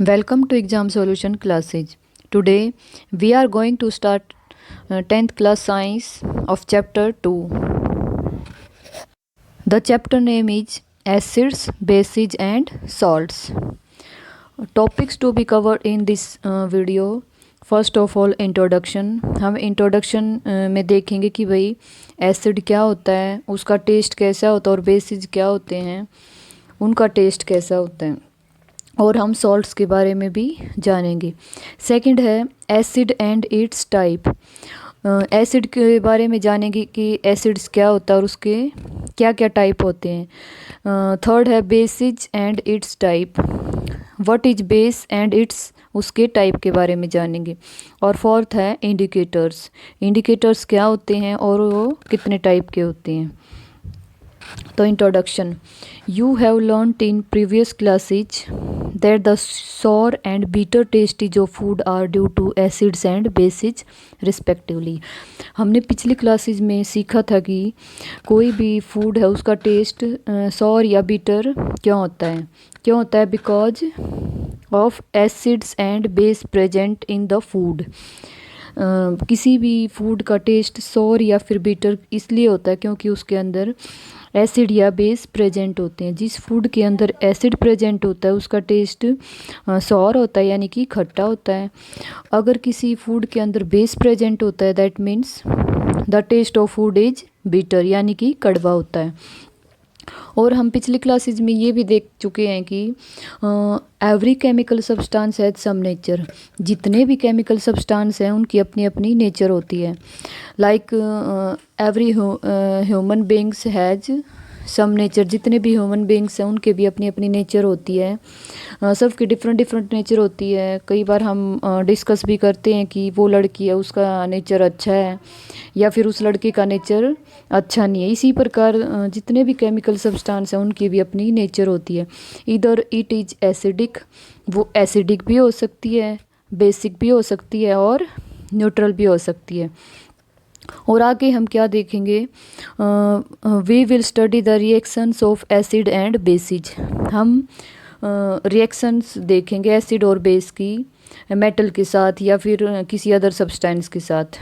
Welcome to exam solution classes. Today we are going to start 10th class science of chapter 2. The chapter name is acids, bases and salts. Topics to be covered in this video. First of all introduction. हम introduction में देखेंगे कि भाई acid क्या होता है, उसका test कैसा होता है, और बेसिस क्या होते हैं, उनका टेस्ट कैसा होता है, और हम सॉल्ट्स के बारे में भी जानेंगे. सेकंड है acid and it's type. Acid के बारे में जानेंगे कि एसिड्स क्या होता है और उसके क्या क्या टाइप होते हैं. थर्ड है basis and it's type. What is base and it's, उसके टाइप के बारे में जानेंगे. और फोर्थ है इंडिकेटर्स. इंडिकेटर्स क्या होते हैं और वो कितने टाइप के होते हैं. तो introduction. You have learnt in previous classes that the sour and bitter tastes of food are due to acids and bases respectively. हमने पिछली क्लासेस में सीखा था कि कोई भी फूड है उसका टेस्ट सॉर या बिटर क्यों होता है. Because of acids and base present in the food. किसी भी फूड का टेस्ट सॉर या फिर बिटर इसलिए होता है क्योंकि उसके अंदर एसिड या बेस प्रेजेंट होते हैं. जिस फूड के अंदर एसिड प्रेजेंट होता है उसका टेस्ट सॉर होता है, यानी कि खट्टा होता है. अगर किसी फूड के अंदर बेस प्रेजेंट होता है that means the taste of food is bitter, यानी कि कड़वा होता है. और हम पिछली क्लासेस में ये भी देख चुके हैं कि every chemical substance has some nature. जितने भी केमिकल सब्सटेंस हैं उनकी अपनी अपनी नेचर होती है. Like every human beings has some nature. जितने भी ह्यूमन बींग्स हैं उनके भी अपनी अपनी नेचर होती है. सबकी डिफरेंट डिफरेंट नेचर होती है. कई बार हम डिस्कस भी करते हैं कि वो लड़की है उसका नेचर अच्छा है या फिर उस लड़के का नेचर अच्छा नहीं है. इसी प्रकार जितने भी केमिकल सब्सटेंस हैं उनकी भी अपनी नेचर होती है. इधर इट इज एसिडिक, वो एसिडिक भी हो सकती है, बेसिक भी हो सकती है और न्यूट्रल भी हो सकती है. और आगे हम क्या देखेंगे, we will study the reactions of acid and bases. हम रिएक्शंस देखेंगे एसिड और बेस की मेटल के साथ या फिर किसी अदर सब्सटेंस के साथ.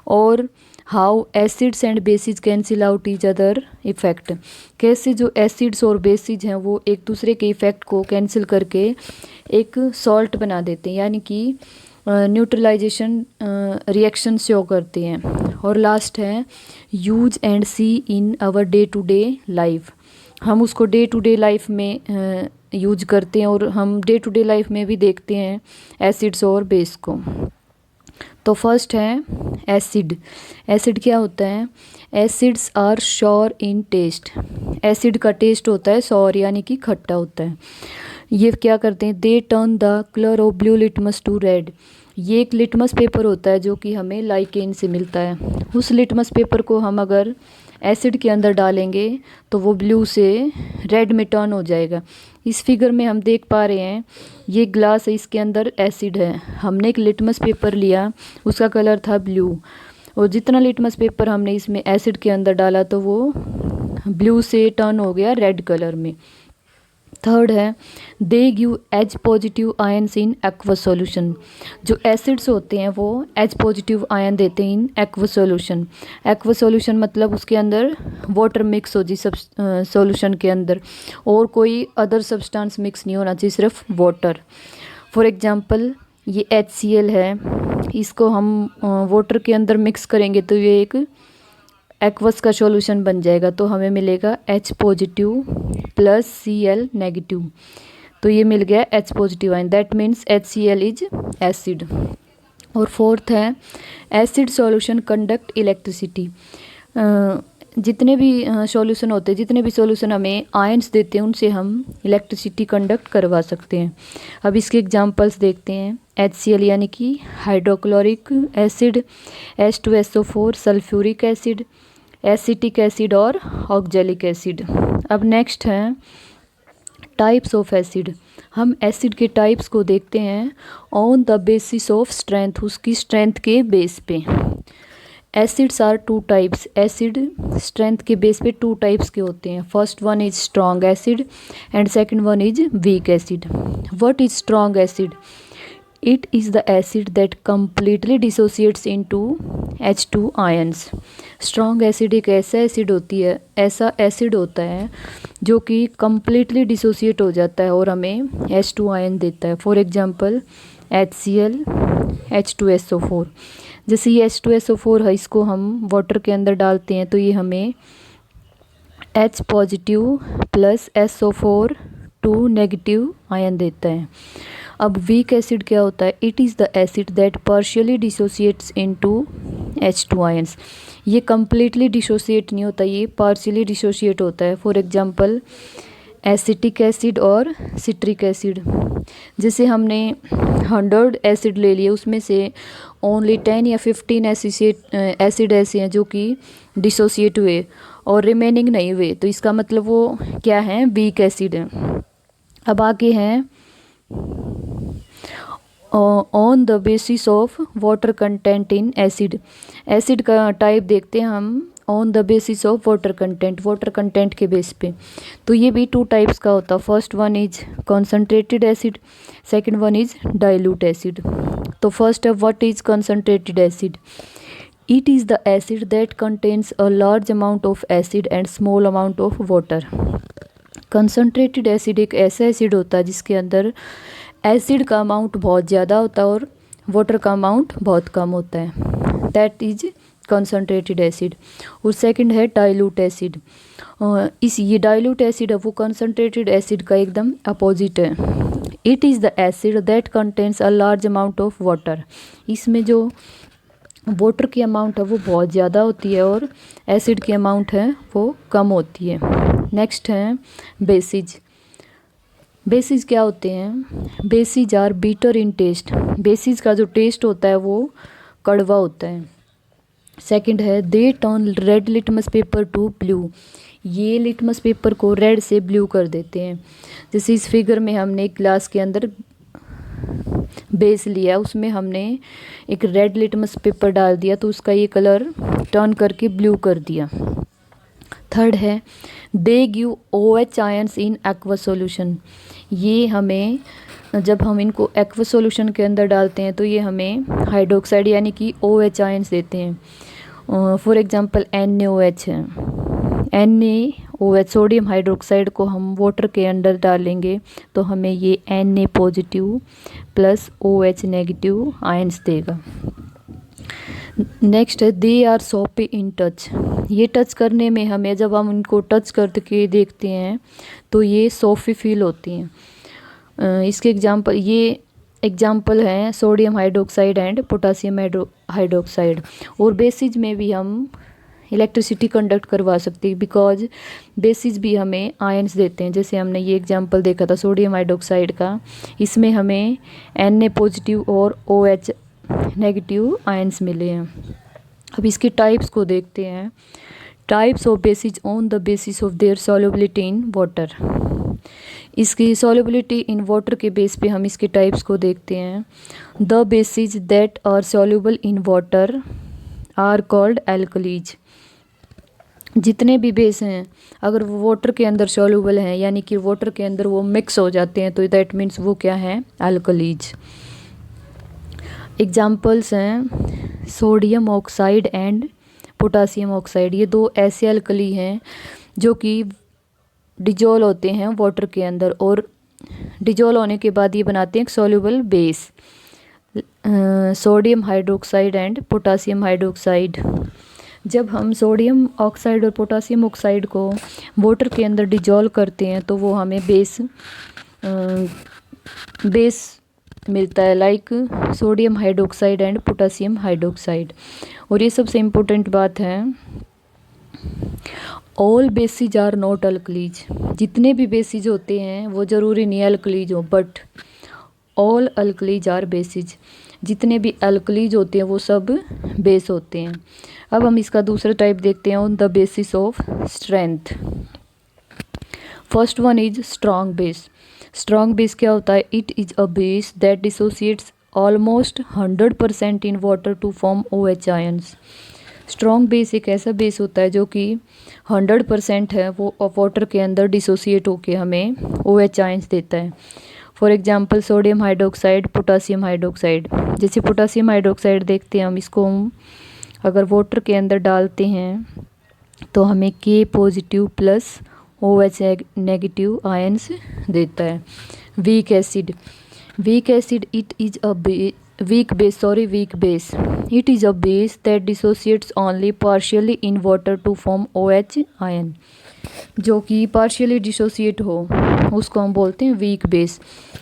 और how acids and bases cancel out each other effect. कैसे जो एसिड्स और बेसिज हैं वो एक दूसरे के इफ़ेक्ट को कैंसिल करके एक सॉल्ट बना देते हैं, यानी कि न्यूट्रलाइजेशन रिएक्शन शो करते हैं. और लास्ट है use and see in our day to day life. हम उसको डे टू डे लाइफ में यूज करते हैं और हम डे टू डे लाइफ में भी देखते हैं एसिड्स और बेस को. तो फर्स्ट है एसिड. एसिड क्या होता है. Acids are sour in taste. Acid का टेस्ट होता है सॉर, यानी कि खट्टा होता है. ये क्या करते हैं, they turn the colour of blue litmus to red. ये एक लिटमस पेपर होता है जो कि हमें लाइकेन से मिलता है. उस लिटमस पेपर को हम अगर एसिड के अंदर डालेंगे तो वो ब्लू से रेड में टर्न हो जाएगा. इस फिगर में हम देख पा रहे हैं ये ग्लास है, इसके अंदर एसिड है. हमने एक लिटमस पेपर लिया, उसका कलर था ब्लू, और जितना लिटमस पेपर हमने इसमें एसिड के अंदर डाला तो वो ब्लू से टर्न हो गया रेड कलर में. थर्ड है they give H positive ions in aqua solution. जो एसिड्स होते हैं वो एच पॉजिटिव आयन देते हैं in aqua solution. Aqua solution मतलब उसके अंदर वाटर मिक्स हो जी सॉल्यूशन के अंदर, और कोई अदर सब्सटेंस मिक्स नहीं होना चाहिए, सिर्फ वाटर. फॉर एग्जांपल ये HCl है, इसको हम वाटर के अंदर मिक्स करेंगे तो ये एक एक्वस का सॉल्यूशन बन जाएगा. तो हमें मिलेगा H positive plus Cl negative. तो ये मिल गया H positive ion, that means HCl is acid. और फोर्थ है एसिड सॉल्यूशन कंडक्ट इलेक्ट्रिसिटी. जितने भी सॉल्यूशन होते हैं, जितने भी सॉल्यूशन हमें आयंस देते हैं उनसे हम इलेक्ट्रिसिटी कंडक्ट करवा सकते हैं. अब इसके एग्जांपल्स देखते हैं. HCl यानी कि hydrochloric acid, H2SO4 sulphuric acid, acetic acid और ऑक्जेलिक एसिड. अब नेक्स्ट है टाइप्स ऑफ एसिड. हम एसिड के टाइप्स को देखते हैं on the basis of strength, उसकी स्ट्रेंथ के बेस पे. Acids are two types, acid strength के बेस पे टू टाइप्स के होते हैं. First one is strong acid and second one is weak acid. What is strong acid? It is the acid that completely dissociates into H2 ions. Strong acid एक ऐसा acid होता है जो कि कम्प्लीटली डिसोसिएट हो जाता है और हमें H2 आयन देता है. For example HCl, H2SO4. जैसे ये H2SO4 है, इसको हम वाटर के अंदर डालते हैं तो ये हमें H positive plus SO4 2 negative ion देता है. अब वीक एसिड क्या होता है? It is the acid that partially dissociates into H2 ions. ये कम्प्लीटली डिसोसिएट नहीं होता, ये पार्शियली डिसोसिएट होता है. फॉर एग्जांपल एसिटिक एसिड और सिट्रिक एसिड. जैसे हमने 100 एसिड ले लिए, उसमें से ओनली 10 या 15 एसिड ऐसे हैं जो कि डिसोसिएट हुए और रिमेनिंग नहीं हुए, तो इसका मतलब वो क्या है? वीक एसिड है. अब आगे हैं on the basis of water content in acid. Acid का टाइप देखते हैं हम on the basis of water content के बेस पे. तो ये भी टू टाइप्स का होता है. First one is concentrated acid, second one is dilute acid. तो फर्स्ट है what is concentrated acid? It is the acid that contains a large amount of acid and small amount of water. Concentrated acid एक ऐसा acid होता है जिसके अंदर acid का amount बहुत ज़्यादा होता है और वाटर का अमाउंट बहुत कम होता है. That is concentrated acid. और सेकंड है डाइल्यूट एसिड. ये डाइल्यूट एसिड है वो कंसनट्रेटेड एसिड का एकदम अपोजिट है. It is the acid that contains a large amount of water. इसमें जो वाटर की अमाउंट है वो बहुत ज़्यादा होती है और एसिड की अमाउंट है वो कम होती है. नेक्स्ट है बेसिज. बेसिज क्या होते हैं? Bases are bitter in taste. Bases का जो टेस्ट होता है वो कड़वा होता है. सेकंड है they turn red litmus paper two blue. ये लिटमस पेपर को रेड से ब्लू कर देते हैं. जैसे इस फिगर में हमने एक ग्लास के अंदर बेस लिया, उसमें हमने एक रेड लिटमस पेपर डाल दिया तो उसका ये कलर टर्न करके ब्लू कर दिया. थर्ड है they give OH ions in aqua solution. ये हमें जब हम इनको एक्वा सॉल्यूशन के अंदर डालते हैं तो ये हमें हाइड्रोक्साइड यानी कि OH आयंस देते हैं. फॉर एग्जांपल NaOH है. NaOH सोडियम हाइड्रोक्साइड को हम वाटर के अंदर डालेंगे तो हमें ये Na positive plus OH negative ions देगा. नेक्स्ट है they are soapy in touch. ये टच करने में हमें जब हम इनको टच करके देखते हैं तो ये सॉफी फील होती हैं. इसके एग्जाम्पल हैं sodium hydroxide and potassium hydroxide. और बेसिज में भी हम इलेक्ट्रिसिटी कंडक्ट करवा सकते हैं बिकॉज बेसिज भी हमें आयंस देते हैं. जैसे हमने ये एग्जाम्पल देखा था सोडियम हाइड्रोक्साइड का, इसमें हमें Na पॉजिटिव और OH नेगेटिव आयंस मिले हैं. अब इसके टाइप्स को देखते हैं. Types of bases on the basis of their solubility in water. इसकी सॉल्युबिलिटी इन वाटर के बेस पे हम इसके टाइप्स को देखते हैं. The bases that are soluble in water are called alkalis. जितने भी बेस हैं अगर वो वाटर के अंदर सॉल्युबल हैं यानी कि वाटर के अंदर वो मिक्स हो जाते हैं तो दैट मीन्स वो क्या है? एल्कलीज. एग्जाम्पल्स हैं sodium oxide and potassium oxide. ये दो ऐसे अल्कली हैं जो कि डिजोल होते हैं वाटर के अंदर और डिजोल होने के बाद ये बनाते हैं एक soluble base. Sodium hydroxide and potassium hydroxide. जब हम सोडियम ऑक्साइड और पोटासियम ऑक्साइड को वाटर के अंदर डिजोल्व करते हैं तो वो हमें बेस मिलता है like sodium hydroxide and potassium hydroxide. और ये सबसे इम्पोर्टेंट बात है all bases are not alkalis. जितने भी बेसिज होते हैं वो ज़रूरी नहीं अल्कलीज हो but all alkalis are bases. जितने भी अल्कलीज होते हैं वो सब बेस होते हैं. अब हम इसका दूसरा टाइप देखते हैं on the basis of strength. First one is strong base. Strong base क्या होता है? It is a base that dissociates almost 100% in water to form OH ions. Strong base एक ऐसा बेस होता है जो कि 100% है, वो वाटर के अंदर डिसोसिएट होके हमें OH आयंस देता है। For example sodium hydroxide, potassium hydroxide. जैसे पोटासियम हाइड्रोक्साइड देखते हैं हम अगर वाटर के अंदर डालते हैं तो हमें K positive plus OH negative ions देता है। Weak acid it is a weak base it is a base that dissociates only partially in water to form OH ion। जो कि पार्शियली डिसोसिएट हो उसको हम बोलते हैं weak base.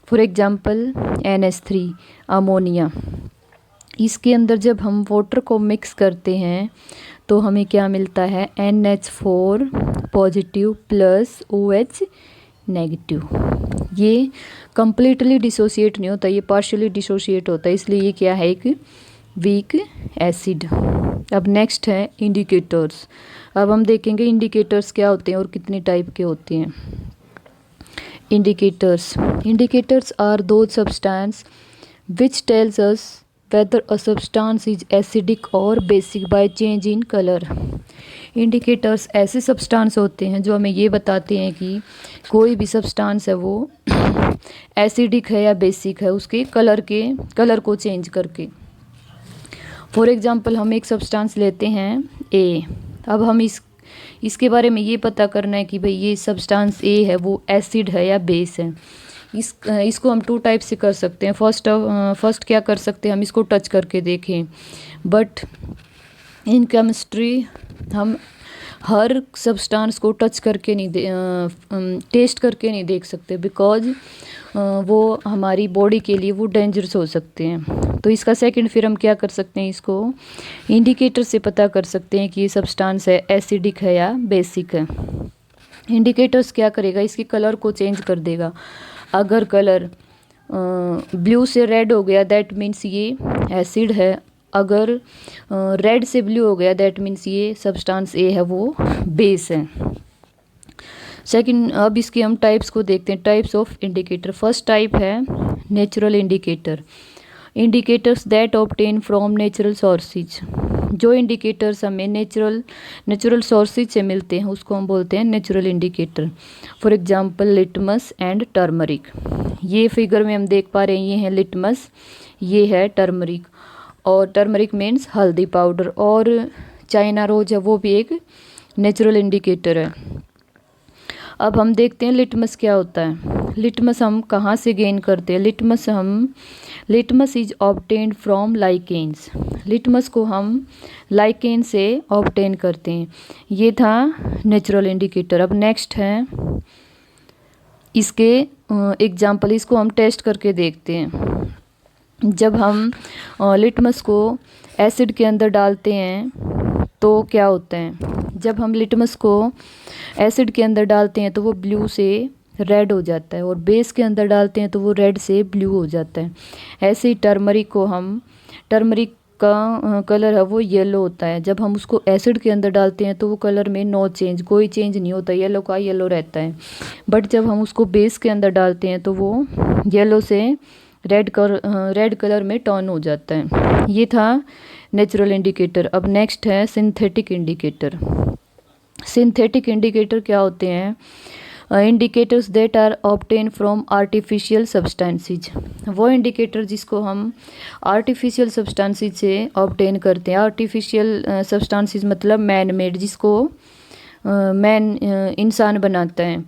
For example NH3 ammonia. इसके अंदर जब हम वाटर को मिक्स करते हैं तो हमें क्या मिलता है, NH4 positive plus OH negative. ये कंप्लीटली डिसोसिएट नहीं होता, ये पार्शियली डिसोसिएट होता है, इसलिए ये क्या है, एक वीक एसिड। अब नेक्स्ट है इंडिकेटर्स। अब हम देखेंगे इंडिकेटर्स क्या होते हैं और कितने टाइप के होते हैं। Indicators are those substance which tells us whether a substance is acidic or basic by change in color। Indicators ऐसे सब्सटेंस होते हैं जो हमें ये बताते हैं कि कोई भी सब्सटेंस है वो एसिडिक है या बेसिक है उसके कलर को चेंज करके। फॉर एग्जांपल हम एक सब्सटेंस लेते हैं A। अब हम इसके बारे में ये पता करना है कि भाई ये सब्सटेंस A है वो एसिड है या बेस है। इसको हम 2 टाइप से कर सकते हैं। फर्स्ट क्या कर सकते हैं, हम इसको टच करके देखें, बट इन केमिस्ट्री हम हर सब्सटेंस को टच करके टेस्ट करके नहीं देख सकते, बिकॉज वो हमारी बॉडी के लिए वो डेंजरस हो सकते हैं। तो इसका सेकंड फिर हम क्या कर सकते हैं, इसको इंडिकेटर से पता कर सकते हैं कि ये सब्सटेंस है एसिडिक है या बेसिक है। इंडिकेटर्स क्या करेगा, इसके कलर को चेंज कर देगा। अगर कलर ब्लू से रेड हो गया दैट मीन्स ये एसिड है, अगर रेड से ब्लू हो गया दैट मीन्स ये सब्सटेंस A है वो बेस है। सेकंड, अब इसके हम टाइप्स को देखते हैं, types of indicator. First type है natural indicator. Indicators that obtain from natural sources. जो इंडिकेटर्स हमें नेचुरल सोर्सेज से मिलते हैं उसको हम बोलते हैं natural indicator. For example litmus and turmeric. ये फिगर में हम देख पा रहे हैं, ये है लिटमस, ये है टर्मरिक, और टर्मरिक मीन्स हल्दी पाउडर, और चाइना रोज है वो भी एक नेचुरल इंडिकेटर है। अब हम देखते हैं लिटमस क्या होता है। लिटमस हम कहाँ से गेन करते हैं, litmus is obtained from lichens. Litmus को हम लाइकेन से ऑब्टेन करते हैं। ये था नेचुरल इंडिकेटर। अब नेक्स्ट है इसके एग्जाम्पल, इसको हम टेस्ट करके देखते हैं। जब हम लिटमस को एसिड के अंदर डालते हैं तो क्या होता है, जब हम लिटमस को एसिड के अंदर डालते हैं तो वो ब्लू से रेड हो जाता है, और बेस के अंदर डालते हैं तो वो रेड से ब्लू हो जाता है। ऐसे ही टर्मरिक का कलर है वो येलो होता है। जब हम उसको एसिड के अंदर डालते हैं तो वो कलर में कोई चेंज नहीं होता, येलो का येलो रहता है। बट जब हम उसको बेस के अंदर डालते हैं तो वो येलो से रेड कलर में टर्न हो जाता है। ये था नेचुरल इंडिकेटर। अब नेक्स्ट है सिंथेटिक इंडिकेटर। सिंथेटिक इंडिकेटर क्या होते हैं, indicators that are obtain from artificial substances. वो इंडिकेटर जिसको हम आर्टिफिशियल सब्सटेंसेज से ऑब्टेन करते हैं। आर्टिफिशियल सब्सटेंसेज मतलब मैन मेड, जिसको इंसान बनाता है,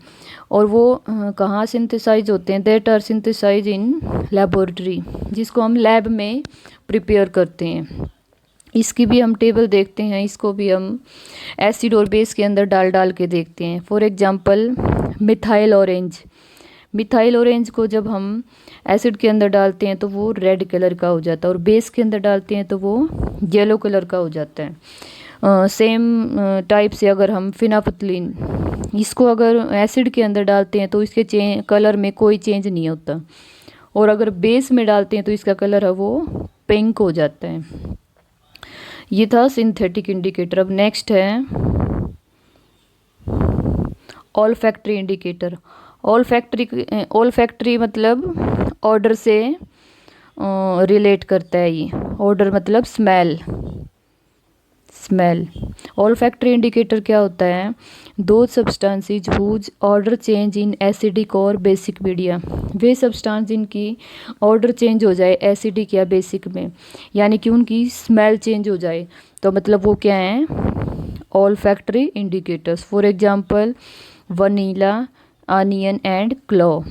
और वो कहाँ सिंथेसाइज होते हैं, that are synthesize in laboratory, जिसको हम लैब में प्रिपेयर करते हैं। इसकी भी हम टेबल देखते हैं, इसको भी हम एसिड और बेस के अंदर डाल के देखते हैं। फॉर एग्जांपल मिथाइल ऑरेंज को जब हम एसिड के अंदर डालते हैं तो वो रेड कलर का हो जाता है, और बेस के अंदर डालते हैं तो वो येलो कलर का हो जाता है। सेम टाइप से अगर हम फिनापतलीन, इसको अगर एसिड के अंदर डालते हैं तो इसके कलर में कोई चेंज नहीं होता, और अगर बेस में डालते हैं तो इसका कलर है वो पिंक हो जाता है। ये था सिंथेटिक इंडिकेटर। अब नेक्स्ट है ऑल्फैक्टरी इंडिकेटर। ऑल्फैक्टरी मतलब ऑर्डर से रिलेट करता है। ये ऑर्डर मतलब smell smell. Olfactory indicator क्या होता है? Those substances whose odour change in acidic और बेसिक मीडिया, वे सब्सटेंस जिनकी ऑर्डर चेंज हो जाए एसिडिक या बेसिक में, यानी कि उनकी स्मेल चेंज हो जाए, तो मतलब वो क्या हैं? Olfactory indicators. For example vanilla, onion and clove.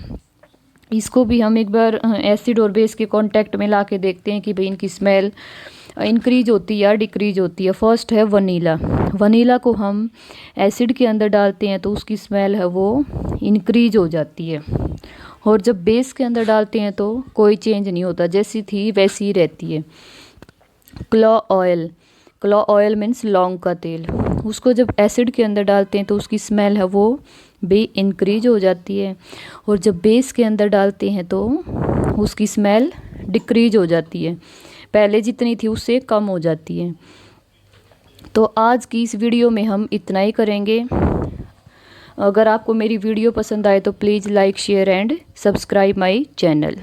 इसको भी हम एक बार एसिड और बेस के कांटेक्ट में ला के देखते हैं कि भाई इनकी स्मेल इंक्रीज होती है या डिक्रीज होती है। फर्स्ट है वनीला। वनीला को हम एसिड के अंदर डालते हैं तो उसकी स्मेल है वो इंक्रीज हो जाती है, और जब बेस के अंदर डालते हैं तो कोई चेंज नहीं होता, जैसी थी वैसी ही रहती है। क्लो ऑयल, क्लो ऑयल मीन्स लौंग का तेल, उसको जब एसिड के अंदर डालते हैं तो उसकी स्मेल है वो भी इंक्रीज हो जाती है, और जब बेस के अंदर डालते हैं तो उसकी स्मेल डिक्रीज हो जाती है, पहले जितनी थी उससे कम हो जाती है। तो आज की इस वीडियो में हम इतना ही करेंगे। अगर आपको मेरी वीडियो पसंद आए तो please like share and subscribe my channel.